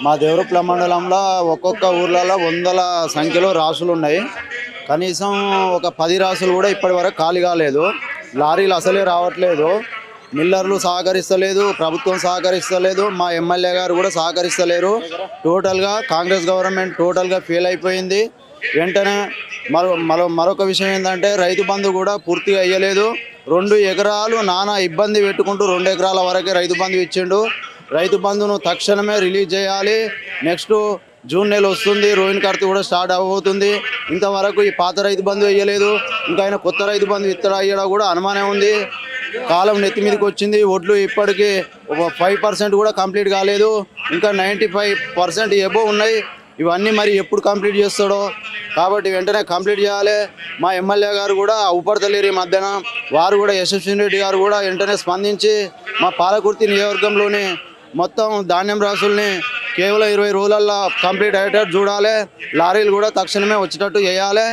మా దేవరపల్లి మండలంలో ఒక్కొక్క ఊర్లలో వందల సంఖ్యలో రాసులు ఉన్నాయి. కనీసం ఒక 10 రాసులు కూడా ఇప్పటి వరకు ఖాళీ కాలేదు. లారీలు అసలే రావట్లేదు. మిల్లర్లు సహకరిస్తలేదు, ప్రభుత్వం సహకరిస్తలేదు, మా ఎమ్మెల్యే గారు కూడా సహకరిస్తలేరు. టోటల్గా కాంగ్రెస్ గవర్నమెంట్ టోటల్గా ఫెయిల్ అయిపోయింది. వెంటనే మరొక విషయం ఏంటంటే రైతు బంధు కూడా పూర్తిగా అయ్యలేదు. 2 ఎకరాలు నానా ఇబ్బంది పెట్టుకుంటూ 2 ఎకరాల వరకే రైతు బంధు ఇచ్చిండు. రైతు బంధును తక్షణమే రిలీజ్ చేయాలి. నెక్స్ట్ జూన్ నెల వస్తుంది, రోహిణి కార్తీ కూడా స్టార్ట్ అవబోతుంది. ఇంతవరకు ఈ పాత రైతు బంధు వేయలేదు. ఇంకా ఆయన కొత్త రైతు బంధు ఇత్తడా అయ్యడా కూడా అనుమానం ఉంది. కాలం నెత్తి మీదకి వచ్చింది. ఒడ్లు ఇప్పటికీ 5% కూడా కంప్లీట్ కాలేదు. ఇంకా 95% ఎబో ఉన్నాయి. ఇవన్నీ మరి ఎప్పుడు కంప్లీట్ చేస్తాడో. కాబట్టి వెంటనే కంప్లీట్ చేయాలి. మా ఎమ్మెల్యే గారు కూడా ఉపడతలేరు ఈ మధ్యన. వారు కూడా యశస్విని రెడ్డి గారు కూడా వెంటనే స్పందించి మా పాలకుర్తి నియోజకవర్గంలోని మొత్తం ధాన్యం రాసుల్ని కేవలం 20 రోజులల్లో కంప్లీట్ అయ్యేటట్టు చూడాలి. లారీలు కూడా తక్షణమే వచ్చేటట్టు చేయాలి.